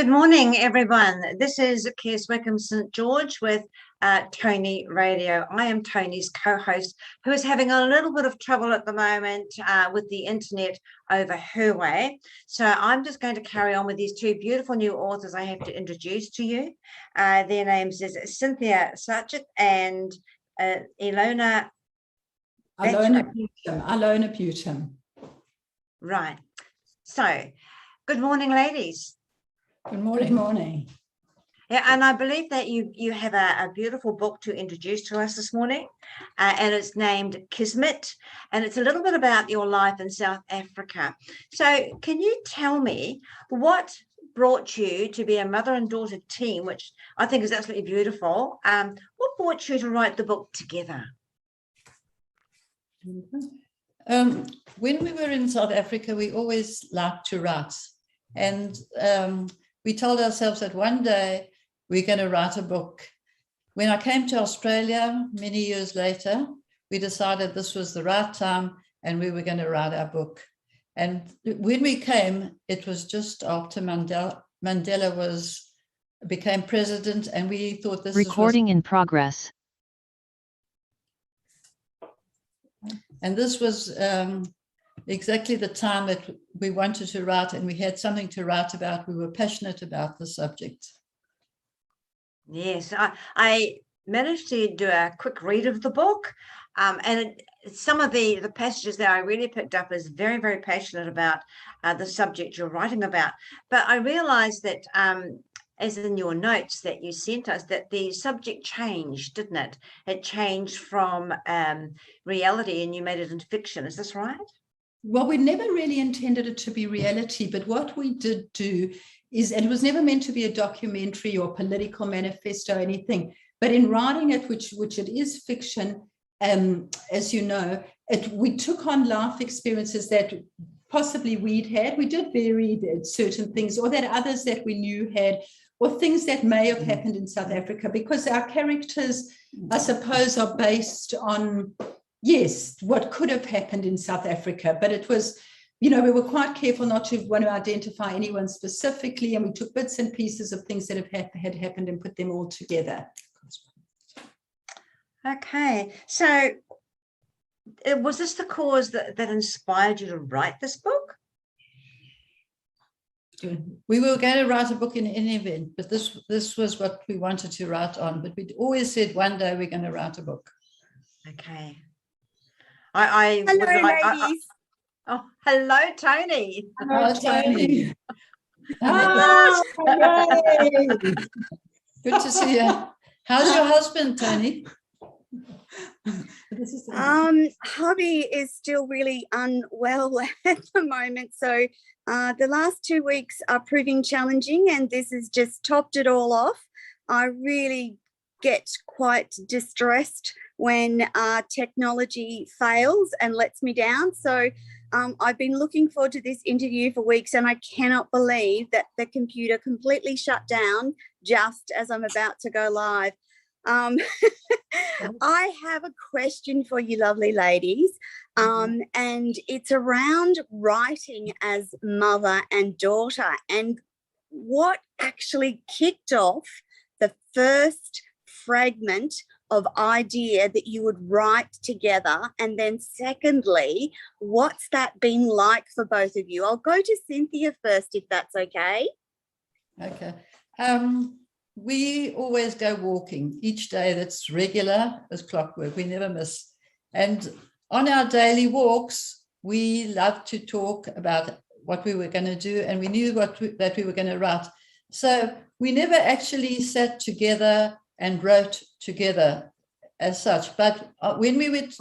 Good morning, everyone. This is Kez Wickham St George with Tony Radio. I am Tony's co-host, who is having a little bit of trouble at the moment with the internet over her way. So I'm just going to carry on with these two beautiful new authors I have to introduce to you. Their names is Cynthia, Sacht, and Ilona. Ilona Beutum. Right. So, good morning, ladies. Good morning. Good morning. Yeah, and I believe that you have a beautiful book to introduce to us this morning, and it's named KISMET, and it's a little bit about your life in South Africa. So can you tell me what brought you to be a mother and daughter team, which I think is absolutely beautiful? What brought you to write the book together? When we were in South Africa, we always liked to write, and we told ourselves that one day we're going to write a book. When I came to Australia many years later, we decided this was the right time and we were going to write our book. And when we came, it was just after Mandela became president, and we thought this recording in progress. And this was exactly the time that we wanted to write, and we had something to write about. We were passionate about the subject. Yes, I managed to do a quick read of the book, and some of the passages that I really picked up is very, very passionate about the subject you're writing about. But I realized that, as in your notes that you sent us, that the subject changed, didn't it? It changed from reality and you made it into fiction. Is this right? Well, we never really intended it to be reality, but what we did do is, and it was never meant to be a documentary or political manifesto or anything, but in writing it, which it is fiction, as you know, we took on life experiences that possibly we'd had. We did vary certain things, or that others that we knew had, or things that may have happened in South Africa, because our characters, I suppose, are based on, yes, what could have happened in South Africa. But it was, we were quite careful not to want to identify anyone specifically, and we took bits and pieces of things that had happened and put them all together. Okay, so was this the cause that inspired you to write this book? We were going to write a book in any event, but this was what we wanted to write on. But we'd always said one day we're going to write a book. Okay. Hello, ladies. Oh, hello, Tony. Hello, Tony. Good to see you. How's your husband, Tony? Hubby is still really unwell at the moment, so the last 2 weeks are proving challenging, and this has just topped it all off. I really get quite distressed when technology fails and lets me down. So I've been looking forward to this interview for weeks, and I cannot believe that the computer completely shut down just as I'm about to go live. I have a question for you lovely ladies, and it's around writing as mother and daughter, and what actually kicked off the first fragment of idea that you would write together, and then secondly, what's that been like for both of you? I'll go to Cynthia first, if that's okay. Okay. We always go walking each day. That's regular as clockwork. We never miss. And on our daily walks, we love to talk about what we were going to do, and we knew that we were going to write. So we never actually sat together and wrote together as such. But when we would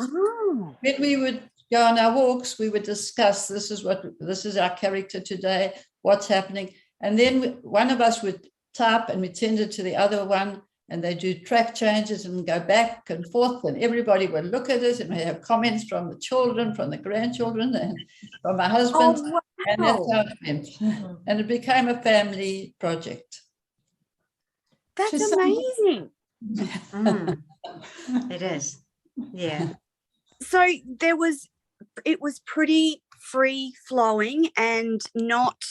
go on our walks, we would discuss, this is our character today, what's happening. And then one of us would type and we send it to the other one, and they do track changes and go back and forth, and everybody would look at it, and we have comments from the children, from the grandchildren, and from my husband. Oh, wow. And that's how it went. And it became a family project. That's amazing. It is. Yeah. So it was pretty free flowing and not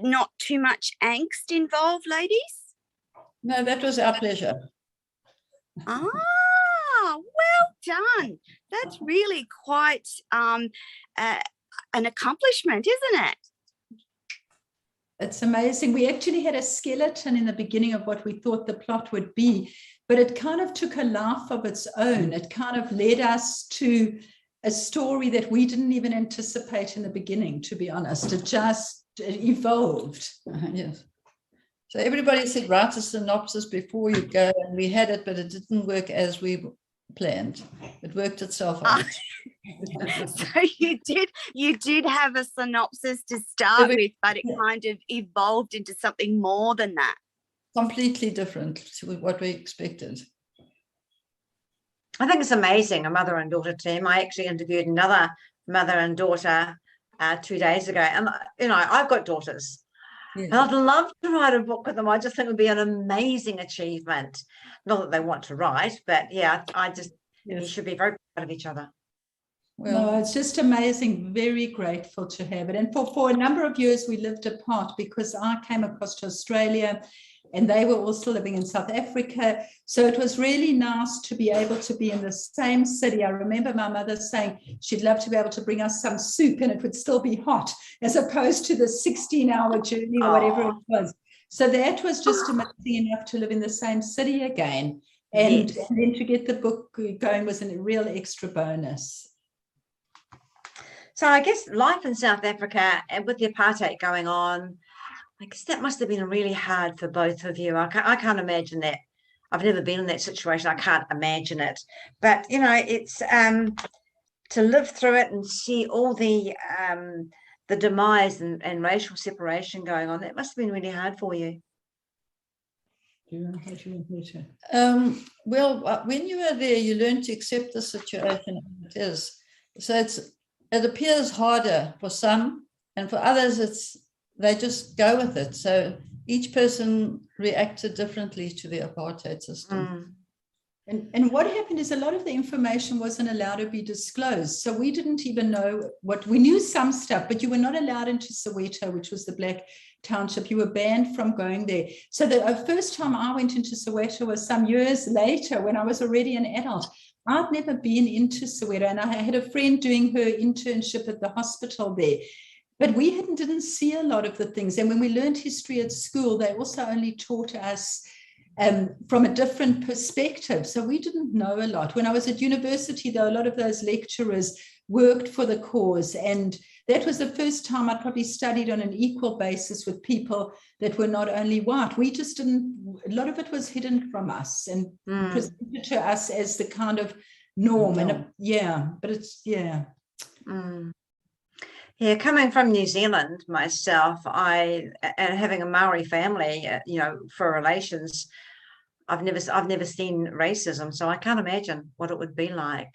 not too much angst involved, ladies? No, that was our pleasure. Ah, well done. That's really quite an accomplishment, isn't it? It's amazing. We actually had a skeleton in the beginning of what we thought the plot would be, but it kind of took a life of its own. It kind of led us to a story that we didn't even anticipate in the beginning, to be honest. It just evolved. Yes. So everybody said write a synopsis before you go, and we had it, but it didn't work as we planned. It worked itself out. So you did have a synopsis to start with, but it kind of evolved into something more than that. Completely different to what we expected. I think it's amazing, a mother and daughter team. I actually interviewed another mother and daughter 2 days ago, and I've got daughters. Yes. And I'd love to write a book with them. I just think it would be an amazing achievement. Not that they want to write, but yeah, you should be very proud of each other. Well, no, it's just amazing. Very grateful to have it. And for a number of years, we lived apart because I came across to Australia and they were also living in South Africa. So it was really nice to be able to be in the same city. I remember my mother saying she'd love to be able to bring us some soup and it would still be hot, as opposed to the 16-hour journey or whatever it was. So that was just amazing enough to live in the same city again. And then to get the book going was a real extra bonus. So I guess life in South Africa and with the apartheid going on, I guess that must have been really hard for both of you. I can't imagine that. I've never been in that situation. I can't imagine it. But, it's to live through it and see all the demise and racial separation going on, that must have been really hard for you. Well, when you are there, you learn to accept the situation as it is. So it appears harder for some, and for others, they just go with it. So each person reacted differently to the apartheid system. And what happened is a lot of the information wasn't allowed to be disclosed. So we didn't even know we knew some stuff, but you were not allowed into Soweto, which was the black township. You were banned from going there. So the first time I went into Soweto was some years later when I was already an adult. I'd never been into Soweto, and I had a friend doing her internship at the hospital there. But we didn't see a lot of the things. And when we learned history at school, they also only taught us from a different perspective. So we didn't know a lot. When I was at university, though, a lot of those lecturers worked for the cause. And that was the first time I probably studied on an equal basis with people that were not only white. We just didn't, a lot of it was hidden from us and presented to us as the kind of norm. And but it's, Yeah, coming from New Zealand myself, and having a Maori family, for relations, I've never seen racism, so I can't imagine what it would be like.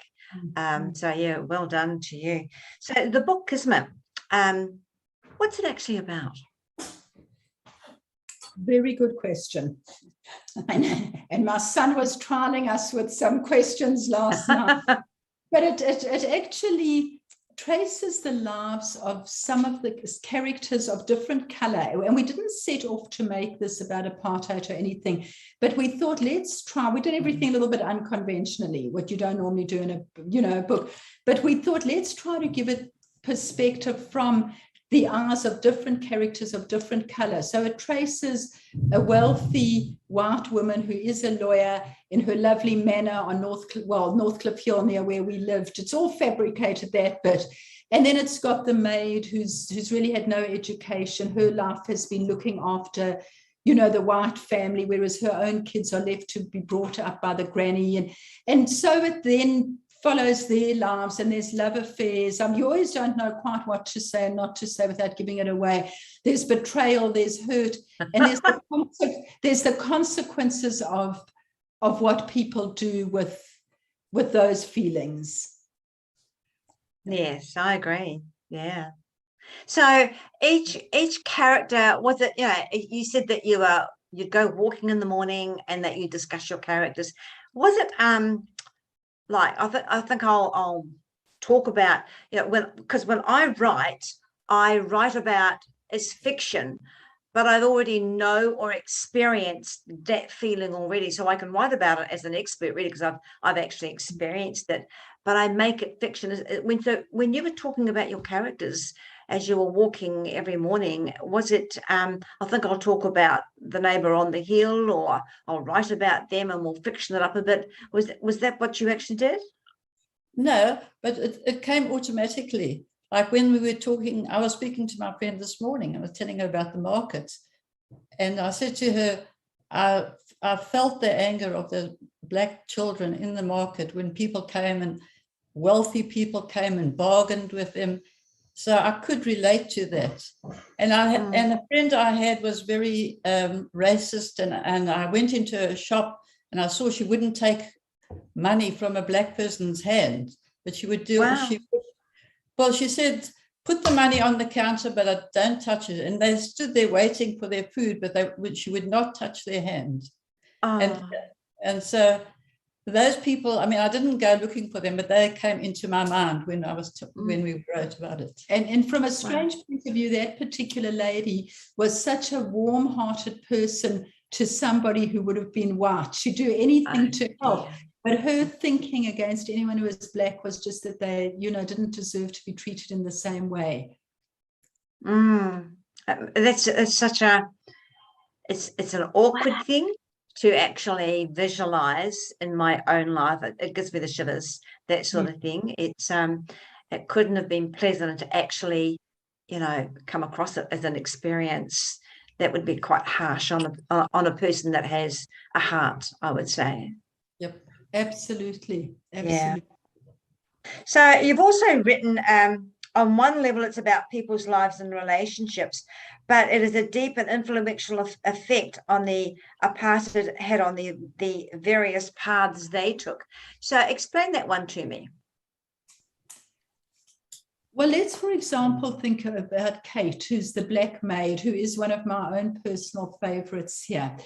So yeah, well done to you. So the book Kismet, what's it actually about? Very good question. And my son was trialing us with some questions last night. But it actually traces the lives of some of the characters of different color. And we didn't set off to make this about apartheid or anything, but we thought, let's try. We did everything a little bit unconventionally, what you don't normally do in a book. But we thought, let's try to give it perspective from the eyes of different characters of different color. So it traces a wealthy white woman who is a lawyer in her lovely manor on North Cliff Hill near where we lived. It's all fabricated, that bit. And then it's got the maid who's really had no education. Her life has been looking after, the white family, whereas her own kids are left to be brought up by the granny. And so it then follows their lives, and there's love affairs. You always don't know quite what to say and not to say without giving it away. There's betrayal, there's hurt, and there's the consequences of what people do with those feelings. Yes, I agree. Yeah. So each character, was it, you said that you'd go walking in the morning and that you discuss your characters. Was it I think I'll talk about, because when I write about is fiction, but I've already know or experienced that feeling already. So I can write about it as an expert, really, because I've actually experienced it, but I make it fiction. When you were talking about your characters as you were walking every morning, was it, I think I'll talk about the neighbour on the hill, or I'll write about them and we'll fiction it up a bit. Was that what you actually did? No, but it came automatically. Like when we were talking, I was speaking to my friend this morning. I was telling her about the markets. And I said to her, I felt the anger of the black children in the market when people came, and wealthy people came and bargained with them. So I could relate to that. And and a friend I had was very racist. And I went into a shop and I saw she wouldn't take money from a black person's hand, but she would do it. Well, she said, put the money on the counter, but I don't touch it. And they stood there waiting for their food, but she would not touch their hand. And so those people, I mean, I didn't go looking for them, but they came into my mind when when we wrote about it. And from a strange point of view, that particular lady was such a warm-hearted person to somebody who would have been white. She'd do anything to help. But her thinking against anyone who was black was just that they, didn't deserve to be treated in the same way. It's such it's an awkward thing to actually visualize in my own life. It gives me the shivers, that sort of thing. It's it couldn't have been pleasant to actually, come across it as an experience. That would be quite harsh on a person that has a heart, I would say. Yep. Absolutely. Yeah. So you've also written, on one level, it's about people's lives and relationships, but it is a deep and influential effect on the apartheid had on the various paths they took. So explain that one to me. Well, let's, for example, think about Kate, who's the black maid, who is one of my own personal favorites here.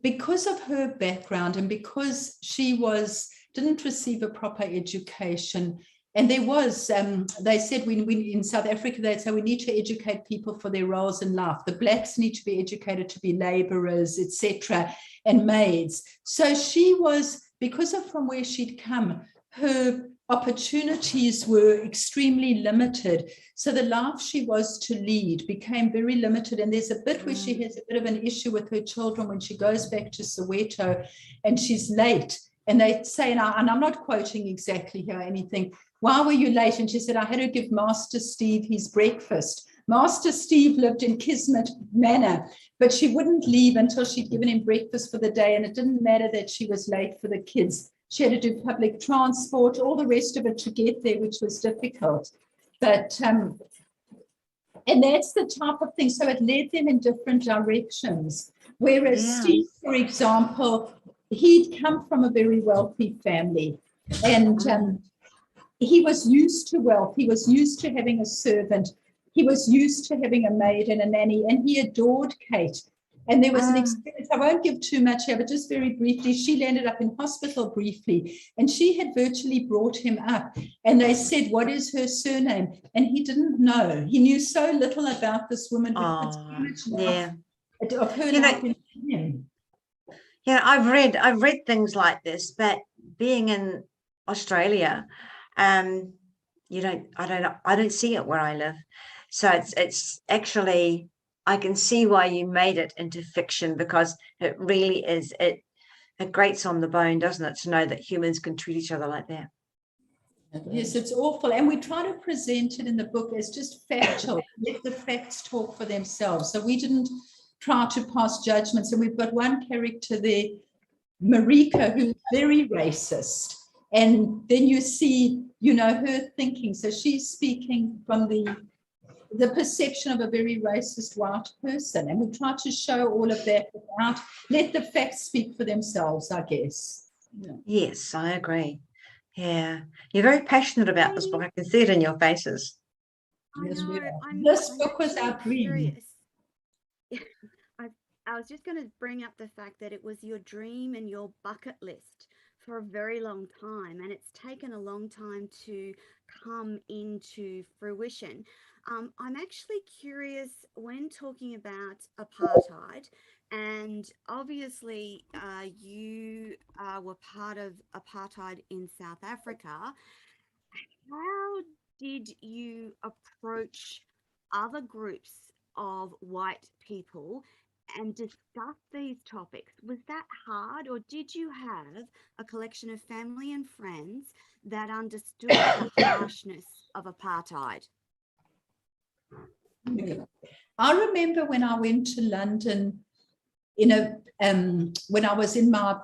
Because of her background and because she didn't receive a proper education, and there was, they said when in South Africa, they'd say we need to educate people for their roles in life. The blacks need to be educated to be laborers, etc., and maids. So she was, because of from where she'd come, her opportunities were extremely limited. So the life she was to lead became very limited. And there's a bit where she has a bit of an issue with her children when she goes back to Soweto and she's late. And they say, and I'm not quoting exactly here anything, why were you late? And she said, I had to give Master Steve his breakfast. Master Steve lived in KISMET Manor, but she wouldn't leave until she'd given him breakfast for the day. And it didn't matter that she was late for the kids. She had to do public transport, all the rest of it to get there, which was difficult. But, and that's the type of thing. So it led them in different directions. Whereas Steve, for example, he'd come from a very wealthy family. And he was used to wealth. He was used to having a servant. He was used to having a maid and a nanny. And he adored Kate. And there was an experience, I won't give too much here, but just very briefly, she landed up in hospital briefly, and she had virtually brought him up. And they said, what is her surname? And he didn't know. He knew so little about this woman who put so much life of her life in him. Yeah, I've read things like this, but being in Australia, I don't see it where I live. So it's actually, I can see why you made it into fiction, because it really is, it grates on the bone, doesn't it, to know that humans can treat each other like that. Yes, it's awful. And we try to present it in the book as just factual, let the facts talk for themselves. So we didn't try to pass judgments. And we've got one character there, Marika, who's very racist. And then you see, her thinking. So she's speaking from the perception of a very racist white person. And we try to show all of that without, let the facts speak for themselves, I guess. Yeah. Yes, I agree. Yeah. You're very passionate about this book. I can see it in your faces. Yes, we are. This book was our dream. I was just going to bring up the fact that it was your dream and your bucket list for a very long time, and it's taken a long time to come into fruition. I'm actually curious when talking about apartheid, and obviously you were part of apartheid in South Africa. How did you approach other groups of white people and discuss these topics? Was that hard, or did you have a collection of family and friends that understood the harshness of apartheid? I remember when I went to London, when I was in my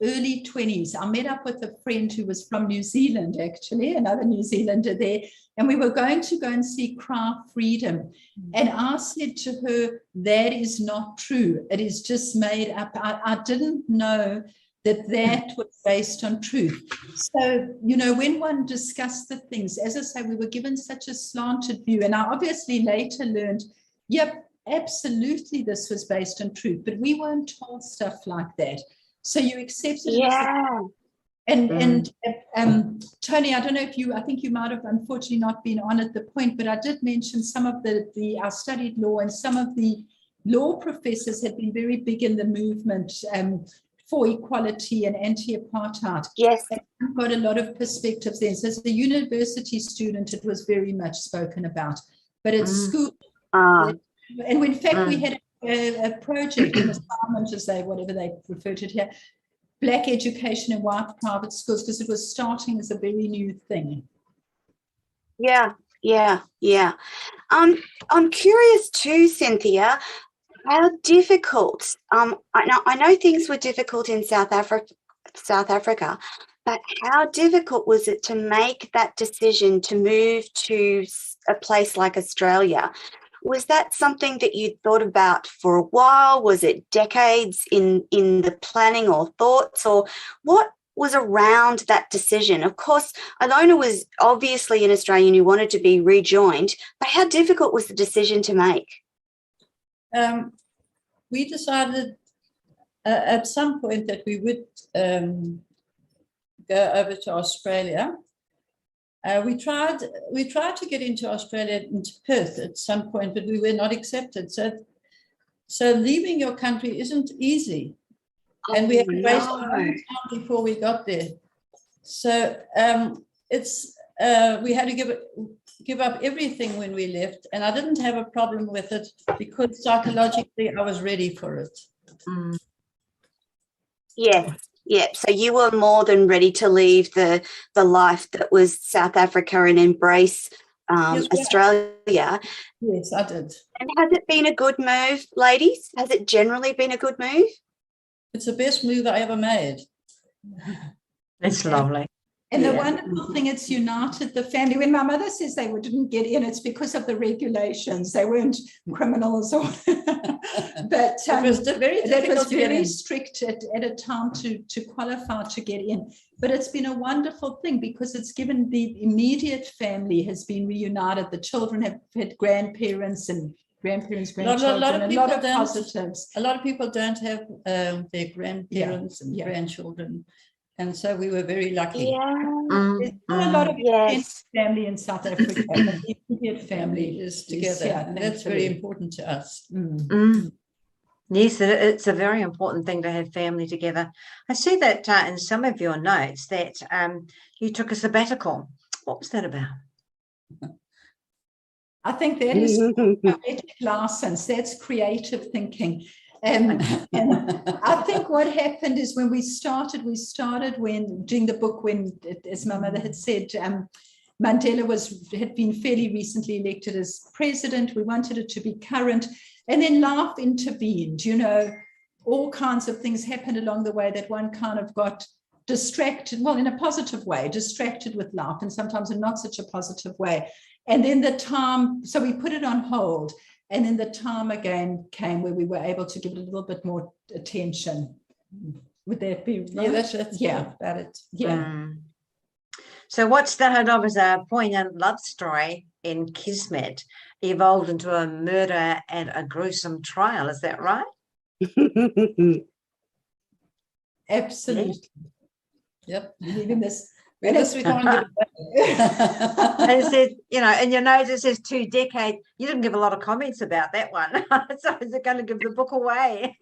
early 20s, I met up with a friend who was from New Zealand, actually, another New Zealander there, and we were going to go and see Cry Freedom. And I said to her, that is not true. It is just made up. I didn't know that was based on truth. So, when one discussed the things, as I say, we were given such a slanted view. And I obviously later learned, yep, absolutely this was based on truth, but we weren't told stuff like that. So you accepted it. Yeah. And Tony, I don't know I think you might have unfortunately not been on at the point, but I did mention some of I studied law, and some of the law professors had been very big in the movement for equality and anti-apartheid. Yes. And I've got a lot of perspectives there. So as a university student, it was very much spoken about. But at school, and in fact, we had a project, an assignment, whatever they refer to it here, Black education in white private schools, because it was starting as a very new thing. Yeah. I'm curious too, Cynthia, how difficult, I know things were difficult in South Africa, but how difficult was it to make that decision to move to a place like Australia? Was that something that you thought about for a while? Was it decades in the planning or thoughts, or what was around that decision? Of course, Ilona was obviously an Australian who wanted to be rejoined, but how difficult was the decision to make? We decided at some point that we would go over to Australia. We tried to get into Australia, into Perth at some point, but we were not accepted. So leaving your country isn't easy. And we had to waste a long time before we got there. So we had to give up everything when we left, and I didn't have a problem with it because psychologically I was ready for it. Yeah. So you were more than ready to leave the life that was South Africa and embrace Australia. Yes, I did. And has it been a good move, ladies? Has it generally been a good move? It's the best move I ever made. It's lovely. And the wonderful thing, it's united the family. When my mother says they didn't get in, it's because of the regulations. They weren't criminals, but it was very strict at a time to qualify to get in. But it's been a wonderful thing because it's given the immediate family has been reunited. The children have had grandparents and grandchildren, a lot of positives. A lot of people don't have their grandparents and grandchildren. And so we were very lucky. There's a lot of family in South Africa. The immediate family is together. And that's very important to us. Yes, it's a very important thing to have family together. I see that in some of your notes that you took a sabbatical. What was that about? I think that is poetic license. That's creative thinking. And I think what happened is when we started when doing the book, when, as my mother had said, Mandela had been fairly recently elected as president. We wanted it to be current. And then life intervened, all kinds of things happened along the way that one kind of got distracted, well, in a positive way, distracted with life, and sometimes in not such a positive way. And then the time, so we put it on hold. And then the time again came where we were able to give it a little bit more attention. Would that be right? Yeah, that's about it. Yeah. So what started off as a poignant love story in KISMET evolved into a murder and a gruesome trial. Is that right? Absolutely. Yep. Even this This we can't give away. And it says, you know, in your notes it says 2 decades. You didn't give a lot of comments about that one. So is it going to give the book away?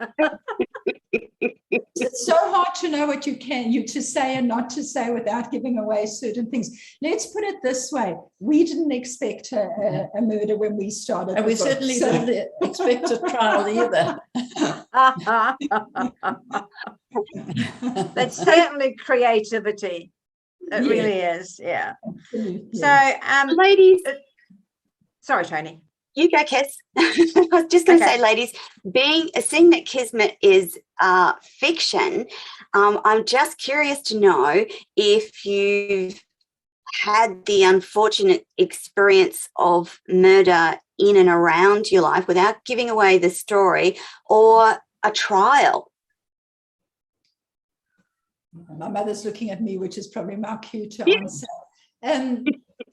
It's so hard to know what you to say and not to say without giving away certain things. Let's put it this way. We didn't expect a murder when we started. And we certainly didn't expect a trial either. That's certainly creativity. It really is. Yeah. Absolutely. So, ladies. Sorry, Tony. You go, Kez. I was just going to say, ladies, seeing that Kismet is fiction, I'm just curious to know if you've had the unfortunate experience of murder in and around your life without giving away the story, or a trial. My mother's looking at me, which is probably my cue to answer.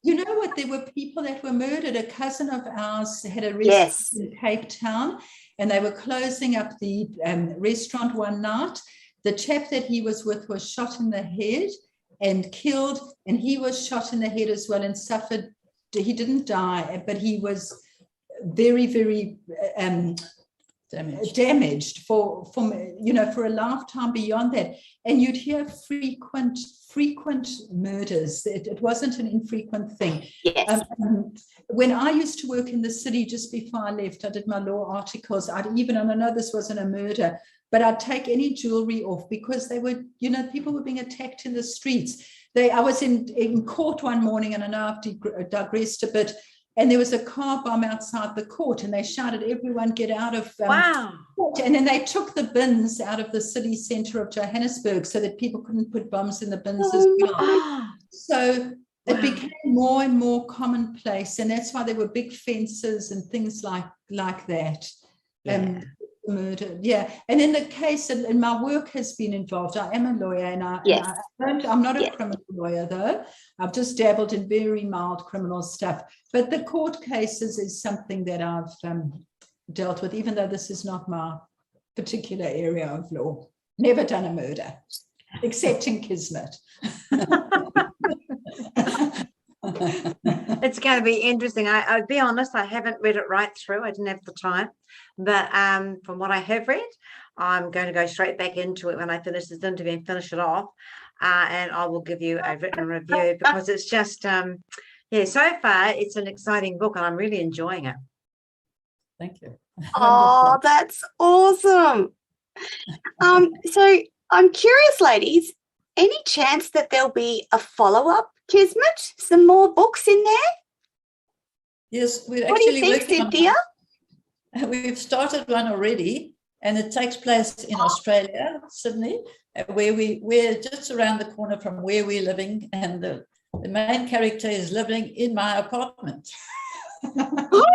You know what? There were people that were murdered. A cousin of ours had a restaurant in Cape Town, and they were closing up the restaurant one night. The chap that he was with was shot in the head and killed, and he was shot in the head as well and suffered. He didn't die, but he was very, very damaged for a lifetime beyond that. And you'd hear frequent murders. It wasn't an infrequent thing. Yes. When I used to work in the city, just before I left, I did my law articles. and I know this wasn't a murder, but I'd take any jewelry off because they were, people were being attacked in the streets. I was in court one morning, and I know I've digressed a bit, and there was a car bomb outside the court, and they shouted, "Everyone get out of court." And then they took the bins out of the city centre of Johannesburg so that people couldn't put bombs in the bins as well. So it became more and more commonplace, and that's why there were big fences and things like that. Murder, and in the case, and my work has been involved. I am a lawyer, and I'm not a criminal lawyer, though. I've just dabbled in very mild criminal stuff. But the court cases is something that I've dealt with, even though this is not my particular area of law. Never done a murder, except in Kismet. It's going to be interesting. I'll be honest, I haven't read it right through. I didn't have the time. But from what I have read, I'm going to go straight back into it when I finish this interview and finish it off. And I will give you a written review, because it's just, so far it's an exciting book, and I'm really enjoying it. Thank you. Oh, that's awesome. So I'm curious, ladies, any chance that there'll be a follow-up, Kismet? Some more books in there? Yes, we're actually. What do you think, Cynthia? We've started one already, and it takes place in Australia, Sydney, where we're just around the corner from where we're living, and the main character is living in my apartment. Well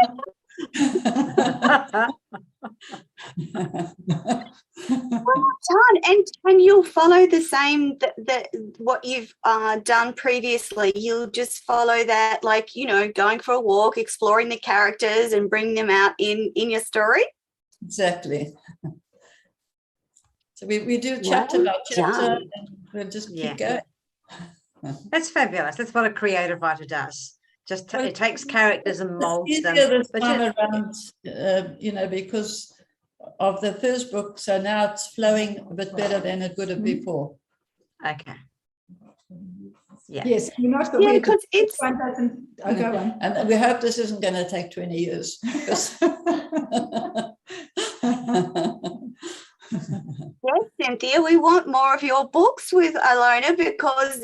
done. And you'll follow the same that what you've done previously. You'll just follow that, going for a walk, exploring the characters and bringing them out in your story. Exactly. So we do chapter by chapter, and we'll just keep going. That's fabulous. That's what a creative writer does. It takes characters and molds them. This time around, because of the first book, so now it's flowing a bit better than it would have before. Okay. Yeah. Yes, because it's one doesn't go on. And we hope this isn't going to take 20 years. Yes, Cynthia, we want more of your books with Ilona, because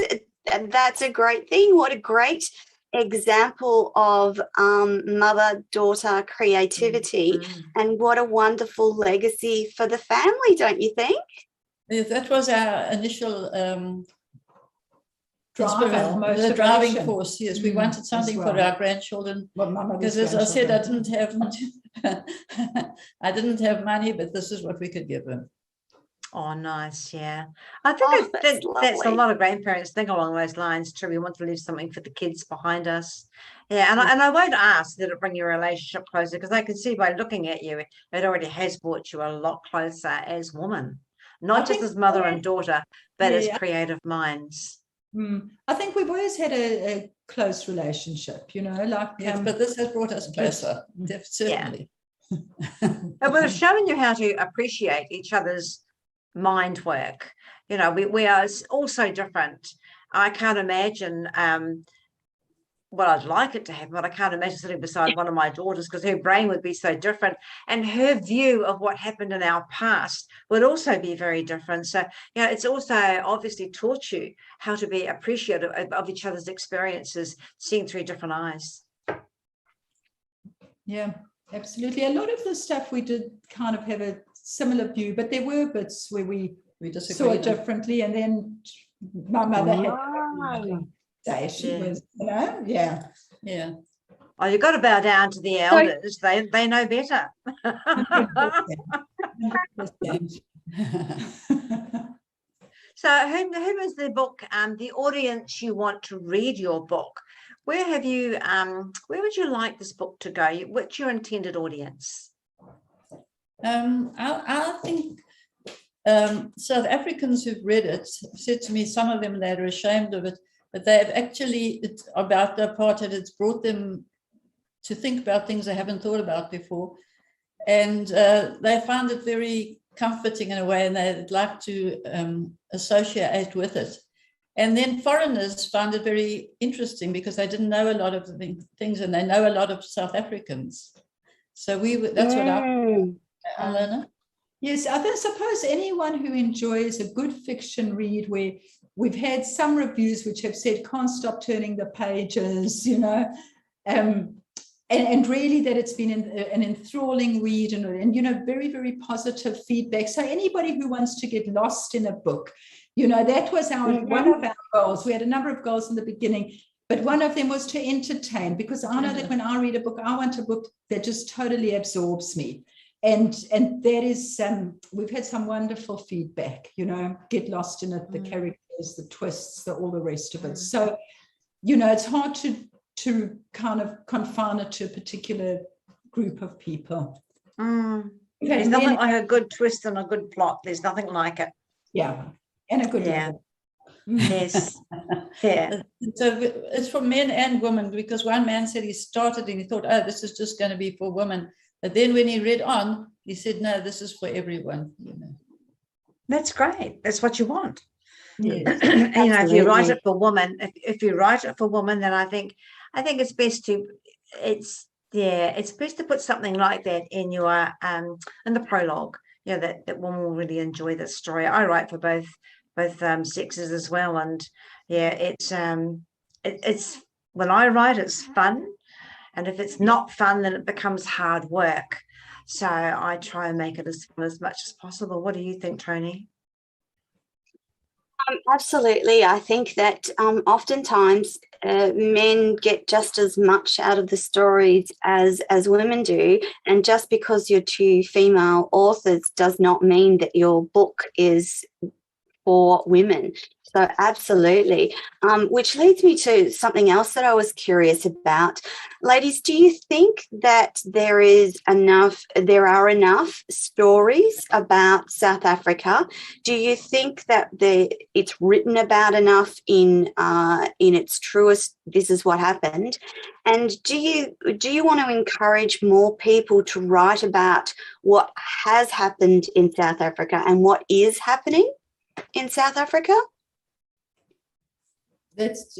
that's a great thing. What a great example of mother-daughter creativity, and what a wonderful legacy for the family, don't you think? Yeah, that was our initial the driving force. Yes, we wanted something for our grandchildren, because as I said, I didn't have money, but this is what we could give them. Oh, nice. Yeah. I think that's a lot of grandparents think along those lines too. We want to leave something for the kids behind us. Yeah. And I won't ask that it bring your relationship closer, because I can see by looking at you, it already has brought you a lot closer as women, not just as mother and daughter, but as creative minds. I think we've always had a close relationship, you know, like. Yes, but this has brought us closer, certainly. But we're showing you how to appreciate each other's mind work. You know, we are all so different. I can't imagine what I'd like it to happen, but I can't imagine sitting beside one of my daughters because her brain would be so different, and her view of what happened in our past would also be very different. So, you know, it's also obviously taught you how to be appreciative of each other's experiences, seeing through different eyes. Yeah, absolutely. A lot of the stuff we did kind of have a similar view, but there were bits where we saw it differently. And then my mother had say she was, you know, yeah. Oh, you've got to bow down to the elders. They know better. So who is the book, the audience you want to read your book? Where would you like this book to go? What's your intended audience? I think South Africans who've read it said to me, some of them, they're ashamed of it, but they have actually, about the apartheid, it's brought them to think about things they haven't thought about before. And they found it very comforting in a way, and they'd like to associate with it. And then foreigners found it very interesting because they didn't know a lot of the things, and they know a lot of South Africans. So that's what Ilona? Yes, I suppose anyone who enjoys a good fiction read, where we've had some reviews which have said can't stop turning the pages, you know, and really that it's been an enthralling read, and you know, very, very positive feedback. So anybody who wants to get lost in a book, you know, that was one of our goals. We had a number of goals in the beginning, but one of them was to entertain, because I know that when I read a book, I want a book that just totally absorbs me. And that is, we've had some wonderful feedback, you know, get lost in it, the characters, the twists, all the rest of it. So, you know, it's hard to kind of confine it to a particular group of people. There's nothing like a good twist and a good plot. There's nothing like it. Yeah, and a good level. Yes. Yeah. So it's for men and women, because one man said he started and he thought, oh, this is just going to be for women. But then when he read on, he said, no, this is for everyone. You know. That's great. That's what you want. Yes. You know, if you write it for women, if you write it for women, then I think it's best to put something like that in your in the prologue. You know, that women will really enjoy this story. I write for both sexes as well, and it's when I write, it's fun. And if it's not fun, then it becomes hard work. So I try and make it as fun as much as possible. What do you think, Tony? Absolutely. I think that oftentimes men get just as much out of the stories as women do. And just because you're two female authors does not mean that your book is for women. So absolutely, which leads me to something else that I was curious about. Ladies, do you think that there are enough stories about South Africa? Do you think that it's written about enough in its truest, this is what happened? And do you want to encourage more people to write about what has happened in South Africa and what is happening in South Africa? That's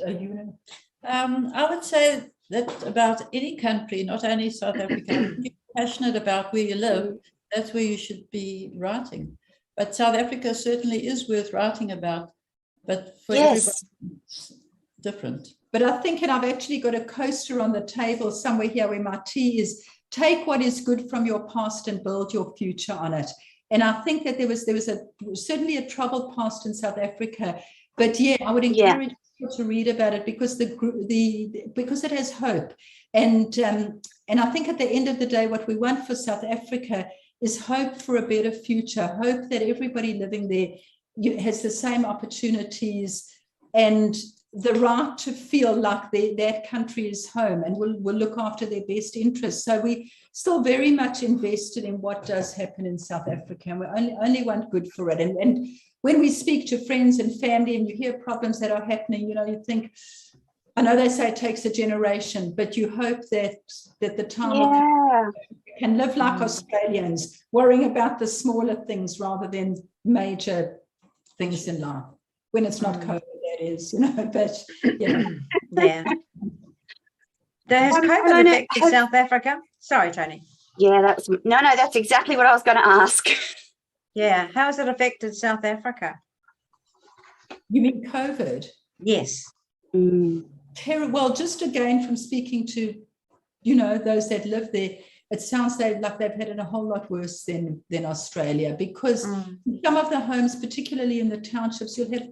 I would say that about any country, not only South Africa. If you're passionate about where you live, that's where you should be writing. But South Africa certainly is worth writing about. But for everybody, it's different. But I think, and I've actually got a coaster on the table somewhere here where my tea is, take what is good from your past and build your future on it. And I think that there was certainly a troubled past in South Africa. But I would encourage people to read about it because because it has hope. And I think at the end of the day, what we want for South Africa is hope for a better future, hope that everybody living there has the same opportunities and the right to feel like that country is home and will look after their best interests. So we still very much invested in what does happen in South Africa, and we only want good for it. And when we speak to friends and family and you hear problems that are happening, you think, I know they say it takes a generation, but you hope that the time will come, can live like Australians, worrying about the smaller things rather than major things in life. When it's not COVID, that is, but yeah. Yeah. Has COVID affected South Africa? Sorry, Tony. Yeah, that's exactly what I was going to ask. Yeah. How has it affected South Africa? You mean COVID? Yes. Well, just again from speaking to, those that live there, it sounds like they've had it a whole lot worse than Australia, because some of the homes, particularly in the townships, you'll have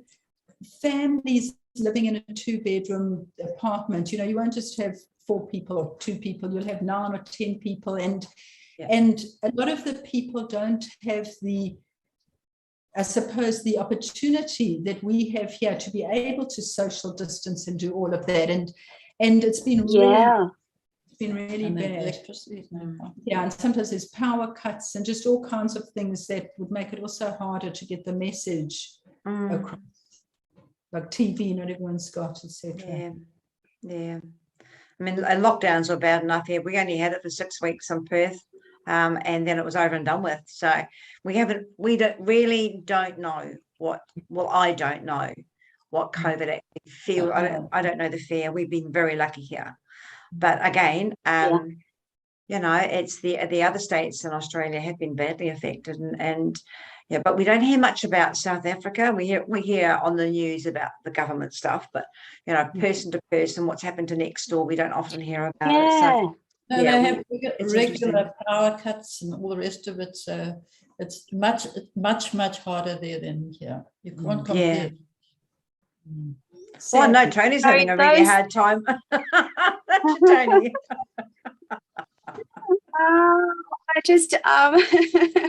families living in a 2-bedroom apartment. You won't just have 4 people or 2 people, you'll have 9 or 10 people. And a lot of the people don't have I suppose, the opportunity that we have here to be able to social distance and do all of that. And it's been really bad. Yeah, and sometimes there's power cuts and just all kinds of things that would make it also harder to get the message across. Like TV, not everyone's got, etc. Yeah. I mean, lockdowns were bad enough here. We only had it for 6 weeks in Perth, and then it was over and done with. So we don't know what. Well, I don't know what COVID actually feels. I don't know the fear. We've been very lucky here, but again, it's the other states in Australia have been badly affected, and yeah, but we don't hear much about South Africa. We hear on the news about the government stuff, but person to person, what's happened to next door, we don't often hear about it. So, they have regular power cuts and all the rest of it. So it's much harder there than here. You can't compare. Well, no, Tony's having a really hard time. Tony. I just,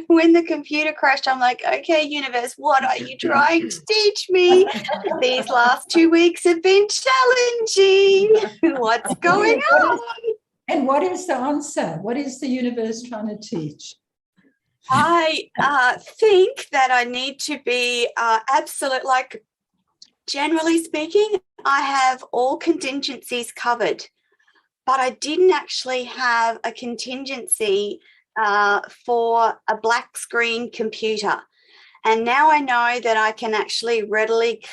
when the computer crashed, I'm like, okay, universe, what are you trying to teach me? These last 2 weeks have been challenging. What's going on? And what is the answer? What is the universe trying to teach? I think that I need to be generally speaking, I have all contingencies covered, but I didn't actually have a contingency for a black screen computer. And now I know that I can actually readily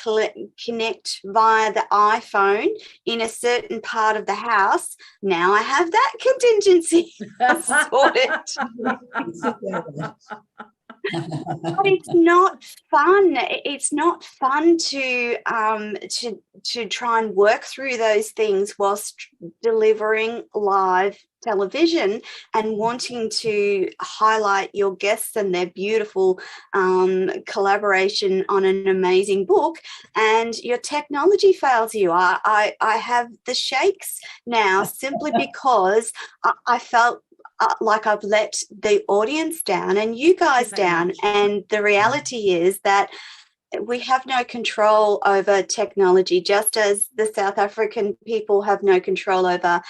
connect via the iPhone in a certain part of the house. Now I have that contingency sorted. But it's not fun. It's not fun to try and work through those things whilst delivering live television and wanting to highlight your guests and their beautiful collaboration on an amazing book, and your technology fails you. I have the shakes now simply because I felt like I've let the audience down and you guys down. And the reality is that we have no control over technology, just as the South African people have no control over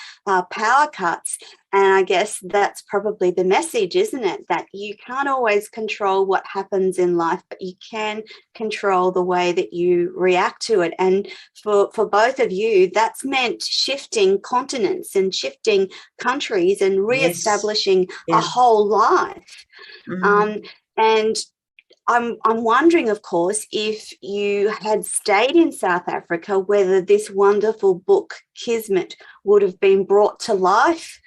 power cuts. And I guess that's probably the message, isn't it? That you can't always control what happens in life, but you can control the way that you react to it. And for both of you, that's meant shifting continents and shifting countries and reestablishing a whole life. And I'm wondering, of course, if you had stayed in South Africa, whether this wonderful book, KISMET, would have been brought to life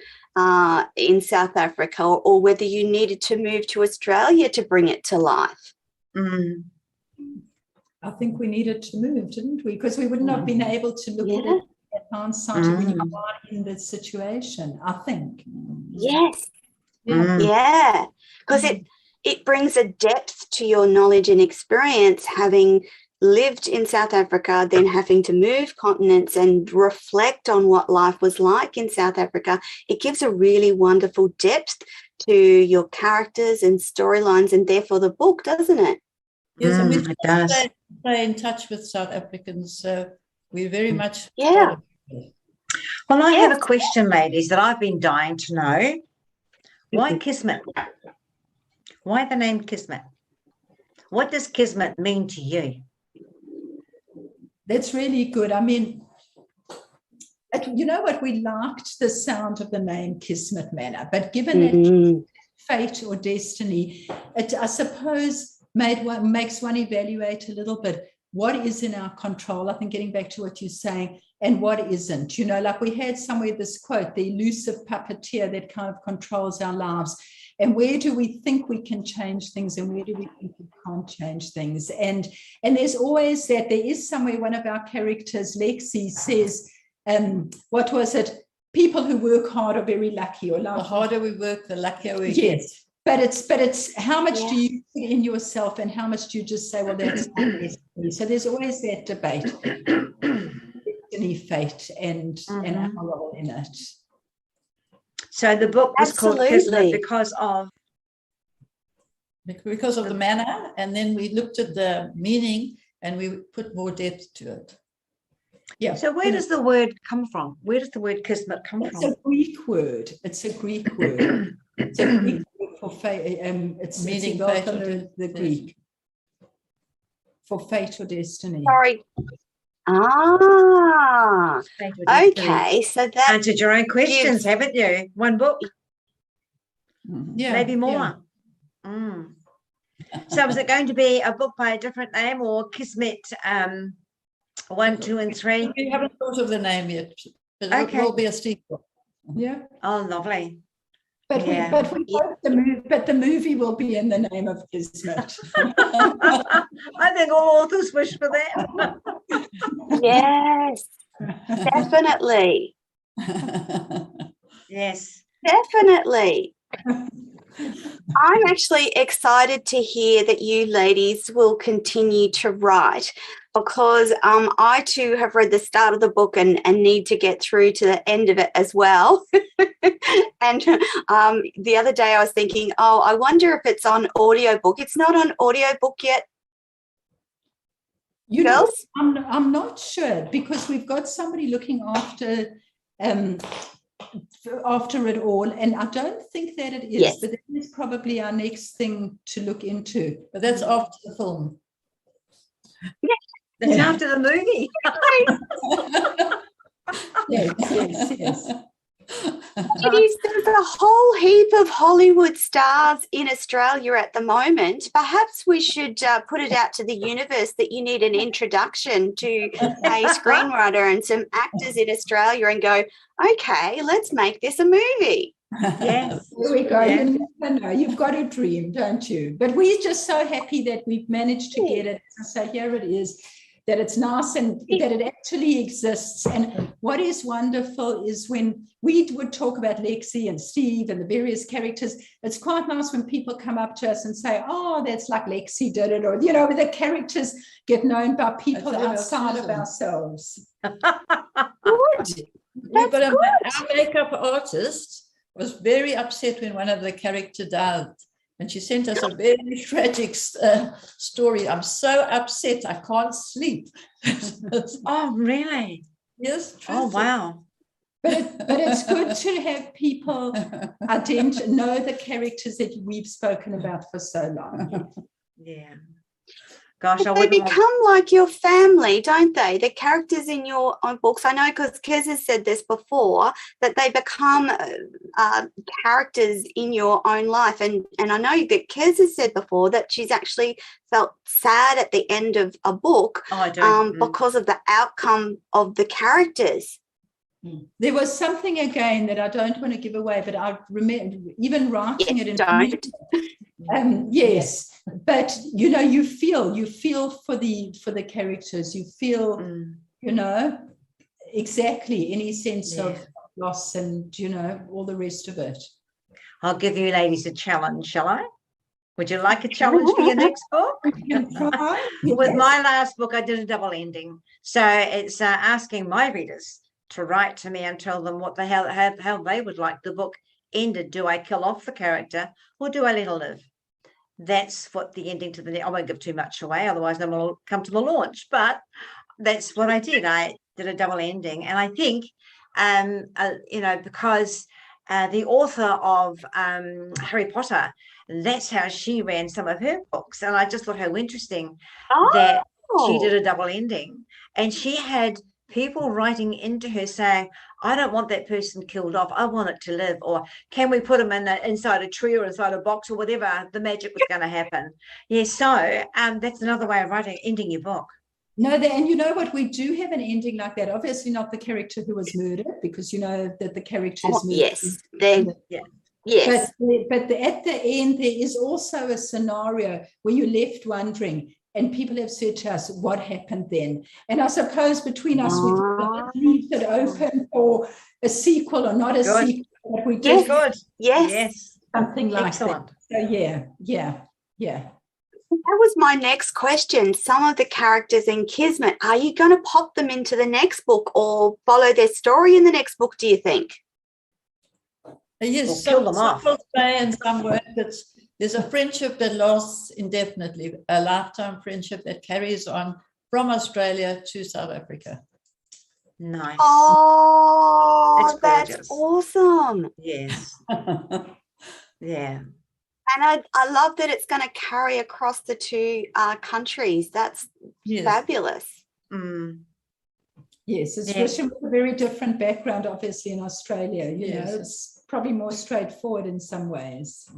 in South Africa, or whether you needed to move to Australia to bring it to life. I think we needed to move, didn't we? Because we would not have been able to look at it at hindsight when you are in this situation, I think. Yes. Yeah. Because it brings a depth to your knowledge and experience, having lived in South Africa, then having to move continents and reflect on what life was like in South Africa. It gives a really wonderful depth to your characters and storylines, and therefore the book, doesn't it? Yes, and we it does. stay in touch with South Africans, so we're very much. Yeah. Well, I have a question, ladies, that I've been dying to know. Why KISMET? Why the name KISMET? What does Kismet mean to you? That's really good. I mean, you know what? We liked the sound of the name Kismet Manor, but given that fate or destiny, it, I suppose, makes one evaluate a little bit what is in our control. I think getting back to what you're saying, and what isn't. You know, like we had somewhere this quote, the elusive puppeteer that kind of controls our lives. And where do we think we can change things, and where do we think we can't change things? And there's always that. There is somewhere one of our characters, Lexi, says, what was it? People who work hard are very lucky, or the harder we work, the luckier we get. Yes. But it's how much do you put in yourself, and how much do you just say, well, that's not destiny. So there's always that debate, destiny, fate, and our role in it. So the book was called Kismet because of the manner, and then we looked at the meaning and we put more depth to it. Yeah. So where does the word come from? Where does the word Kismet come from? It's a Greek word. It's a Greek word. It's a Greek word for fate. It's meaning fate or the Greek for fate or destiny. Sorry. Ah, okay. So that answered your own questions, haven't you? One book, maybe more. Yeah. So is it going to be a book by a different name, or Kismet 1, 2, and 3? We haven't thought of the name yet, but it will be a sequel. Yeah. Oh, lovely. But we hope the movie will be in the name of Kismet. I think all authors wish for that. Yes, definitely. Yes, definitely. I'm actually excited to hear that you ladies will continue to write, because I too have read the start of the book and need to get through to the end of it as well. And the other day I was thinking, oh, I wonder if it's on audiobook. It's not on audiobook yet. You know, I'm not sure, because we've got somebody looking after it all, and I don't think that it is, but that is probably our next thing to look into. But that's after the film. Yeah. That's after the movie. Yes. It is. There's a whole heap of Hollywood stars in Australia at the moment. Perhaps we should put it out to the universe that you need an introduction to a screenwriter and some actors in Australia, and go, okay, let's make this a movie. Yes. There we go. Yeah. You never know. You've got a dream, don't you? But we're just so happy that we've managed to get it. So here it is, that it's nice and that it actually exists. And what is wonderful is when we would talk about Lexi and Steve and the various characters, it's quite nice when people come up to us and say, oh, that's like Lexi did it, or, you know, the characters get known by people outside of ourselves. Good. We've got our makeup artist was very upset when one of the characters died. And she sent us a very tragic story. I'm so upset, I can't sleep. Oh, really? Yes. Oh, wow. But it's good to have people know the characters that we've spoken about for so long. Yeah. Gosh, they become like your family, don't they? The characters in your own books. I know, because Kez has said this before, that they become characters in your own life. And I know that Kez has said before that she's actually felt sad at the end of a book because of the outcome of the characters. There was something again that I don't want to give away, but I remember even writing it in. Don't. Yes, but you know, you feel for the characters. You feel, you know, exactly any sense of loss and, you know, all the rest of it. I'll give you ladies a challenge, shall I? Would you like a challenge for your next book? With my last book, I did a double ending. So it's asking my readers to write to me and tell them what the hell how they would like the book ended. Do I kill off the character, or do I let her live? That's what the ending to the... I won't give too much away, otherwise no one will come to the launch. But that's what I did. I did a double ending. And I think, you know, because the author of Harry Potter, that's how she ran some of her books. And I just thought how interesting that she did a double ending. And she had people writing into her saying, I don't want that person killed off. I want it to live. Or can we put them inside a tree or inside a box or whatever the magic was going to happen. Yeah, so that's another way of ending your book. No, and you know what? We do have an ending like that. Obviously not the character who was murdered, because you know that the character is murdered. Yes. But at the end, there is also a scenario where you're left wondering, and people have said to us, what happened then? And I suppose between us, we leave it open for a sequel or not a sequel. But we just something like Excellent. that. So yeah. That was my next question. Some of the characters in Kismet, are you going to pop them into the next book or follow their story in the next book, do you think? Yes, kill them off. Some will stay and some won't. There's a friendship that lasts indefinitely, a lifetime friendship that carries on from Australia to South Africa. Nice. Oh, that's awesome. Yes. Yeah. And I love that it's going to carry across the two countries. That's fabulous. Mm. Yes, it's written with a very different background, obviously, in Australia. You know, it's probably more straightforward in some ways.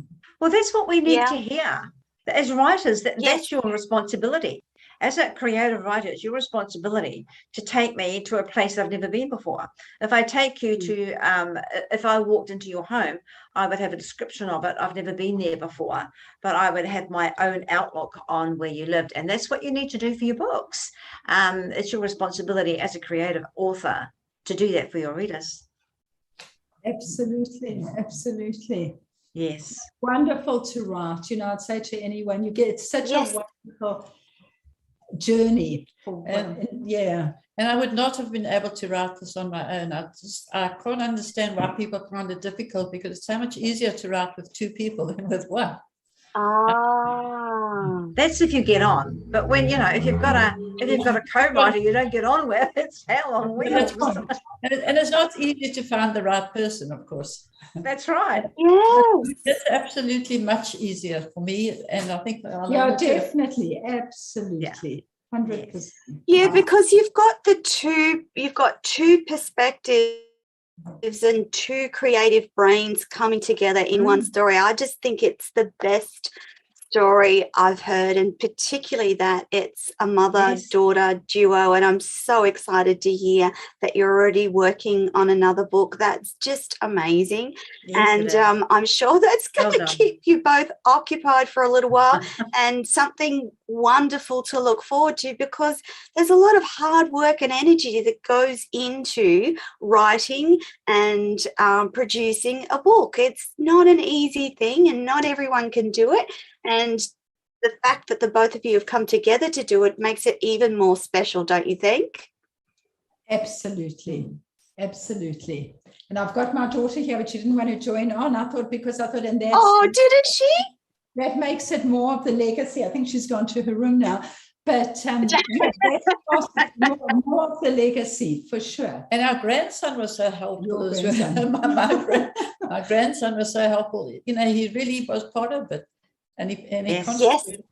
Well, that's what we need to hear. As writers, that's your responsibility. As a creative writer, it's your responsibility to take me to a place I've never been before. If I take you to, if I walked into your home, I would have a description of it. I've never been there before, but I would have my own outlook on where you lived. And that's what you need to do for your books. It's your responsibility as a creative author to do that for your readers. Absolutely. Yes. Wonderful to write. You know, I'd say to anyone, you get such a wonderful journey. And I would not have been able to write this on my own. I can't understand why people find it difficult, because it's so much easier to write with two people than with one. That's if you get on. But when if you've got a co-writer you don't get on with, it's hell on wheels. And it's not easy to find the right person, of course. That's right. Yes. It's absolutely much easier for me, and I think definitely, absolutely, 100%. Yeah, because you've got two perspectives and two creative brains coming together in one story. I just think it's the best story I've heard, and particularly that it's a mother-daughter duo, and I'm so excited to hear that you're already working on another book. That's just amazing. And I'm sure that's going to keep you both occupied for a little while and something wonderful to look forward to, because there's a lot of hard work and energy that goes into writing and producing a book. It's not an easy thing, and not everyone can do it. And the fact that the both of you have come together to do it makes it even more special, don't you think? Absolutely. And I've got my daughter here, but she didn't want to join on. I thought, and that's... Oh, didn't she? That makes it more of the legacy. I think she's gone to her room now. But that's more of the legacy, for sure. And our grandson was so helpful as well. My grandson was so helpful. You know, he really was part of it. And he contributed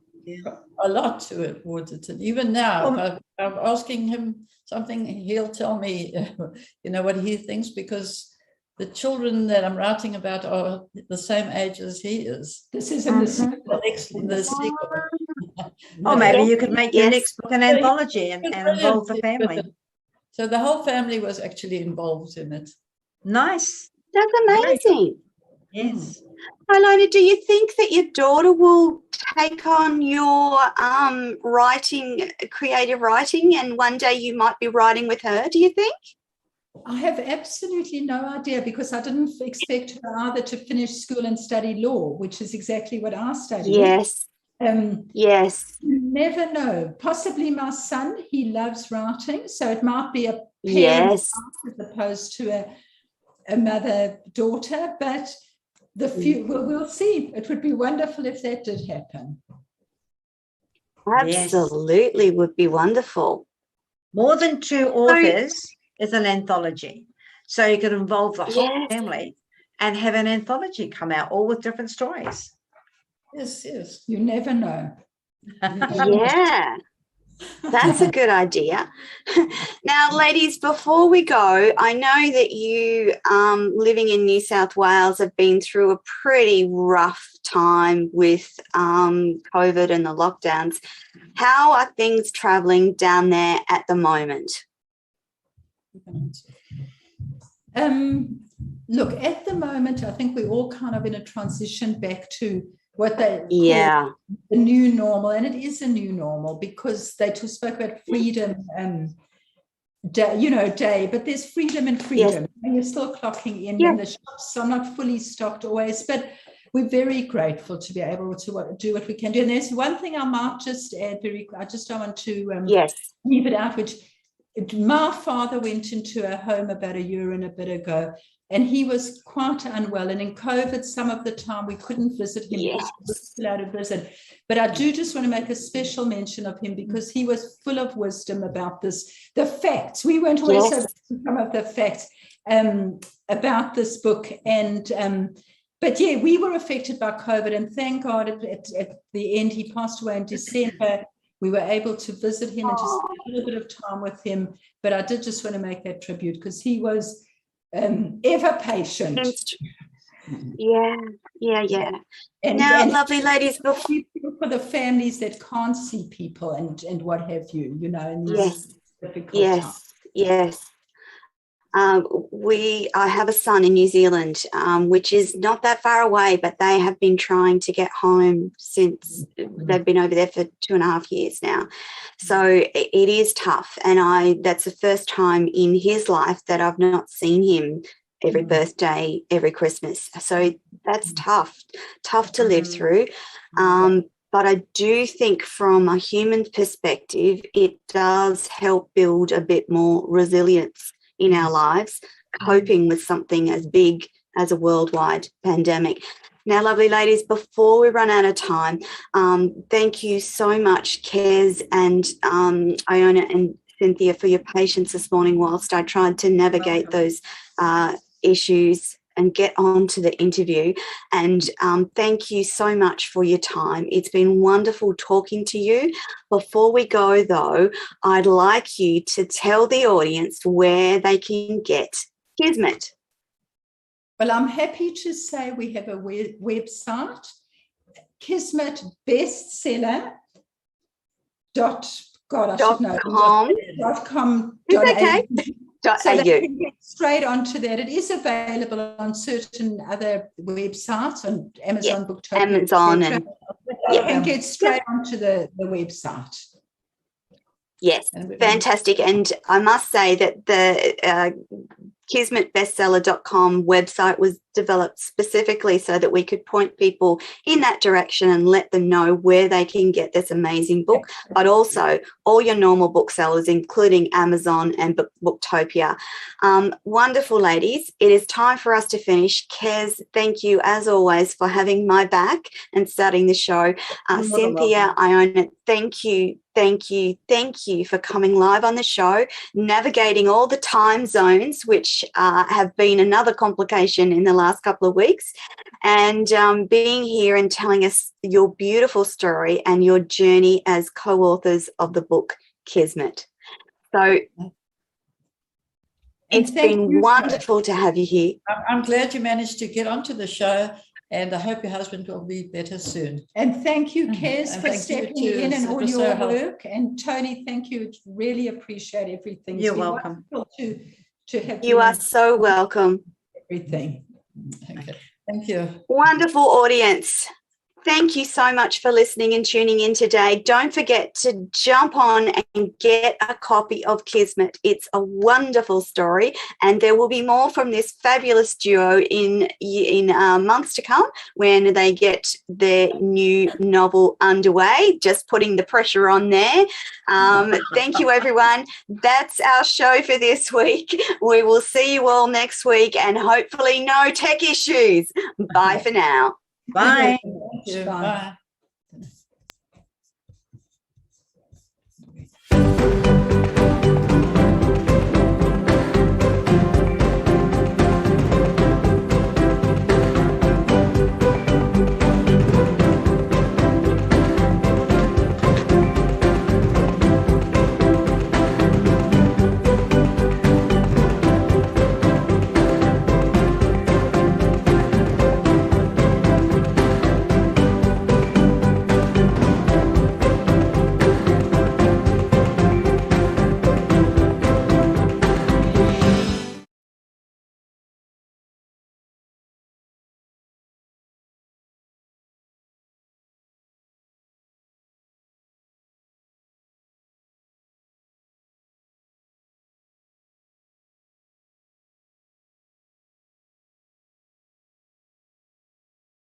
a lot to it, towards it. And even now, if I'm asking him something, he'll tell me, what he thinks, because the children that I'm writing about are the same age as he is. This is in the sequel. Or maybe you could make your next book an anthology and involve the family. So the whole family was actually involved in it. Nice. That's amazing. Yes. Ilona, do you think that your daughter will take on your creative writing, and one day you might be writing with her, do you think? I have absolutely no idea, because I didn't expect her either to finish school and study law, which is exactly what I studied. Yes. Yes. You never know. Possibly my son, he loves writing, so it might be a parent yes. as opposed to a mother-daughter, but we'll see. It would be wonderful if that did happen. Absolutely, would be wonderful. More than two authors is an anthology, so you could involve the whole family, and have an anthology come out, all with different stories. Yes, yes. You never know. Yeah, that's a good idea. Now, ladies, before we go, I know that you, living in New South Wales, have been through a pretty rough time with COVID and the lockdowns. How are things travelling down there at the moment? Look, at the moment, I think we're all kind of in a transition back to what they call the new normal, and it is a new normal because they spoke about freedom day, but there's freedom and freedom. Yes. And you're still clocking in, and the shops are not fully stocked always, but we're very grateful to be able to do what we can do. And there's one thing I might just add I just don't want to leave it out, which my father went into a home about a year and a bit ago, and he was quite unwell. And in COVID, some of the time we couldn't visit him because he was still out of visit. But I do just want to make a special mention of him because he was full of wisdom about this, the facts. We weren't always so some of the facts about this book. And but yeah, we were affected by COVID, and thank God at the end, he passed away in December. We were able to visit him and just spend a little bit of time with him. But I did just want to make that tribute because he was ever patient. Yeah. And lovely ladies, for the families that can't see people and what have you, in these difficult times. Yes. I have a son in New Zealand, which is not that far away, but they have been trying to get home since they've been over there for 2.5 years now. So it is tough. And that's the first time in his life that I've not seen him every birthday, every Christmas. So that's tough to live through. But I do think from a human perspective, it does help build a bit more resilience in our lives, coping with something as big as a worldwide pandemic. Now, lovely ladies, before we run out of time, thank you so much, Kez and Ilona and Cynthia, for your patience this morning whilst I tried to navigate those issues and get on to the interview. And thank you so much for your time. It's been wonderful talking to you. Before we go, though, I'd like you to tell the audience where they can get KISMET. Well, I'm happy to say we have a website, KISMET bestseller. .com. It's okay. So they can get straight onto that. It is available on certain other websites, on Amazon, Booktopia, Amazon, and get straight onto the website. Yes, fantastic. And I must say that the KISMETbestseller.com website was developed specifically so that we could point people in that direction and let them know where they can get this amazing book, but also all your normal booksellers, including Amazon and Booktopia. Wonderful, ladies. It is time for us to finish. Kez, thank you, as always, for having my back and starting the show. Cynthia, Ilona, thank you for coming live on the show, navigating all the time zones, which have been another complication in the last couple of weeks, and being here and telling us your beautiful story and your journey as co-authors of the book KISMET. So it's been wonderful to have you here. I'm glad you managed to get onto the show, and I hope your husband will be better soon. And thank you, Kez, for stepping in and all your work. And Tony, thank you. Really appreciate everything. You're welcome. To have you are so welcome. Everything. Okay. Thank you. Wonderful audience. Thank you so much for listening and tuning in today. Don't forget to jump on and get a copy of KISMET. It's a wonderful story, and there will be more from this fabulous duo in months to come when they get their new novel underway. Just putting the pressure on there. Thank you, everyone. That's our show for this week. We will see you all next week, and hopefully no tech issues. Bye for now. Bye. Bye.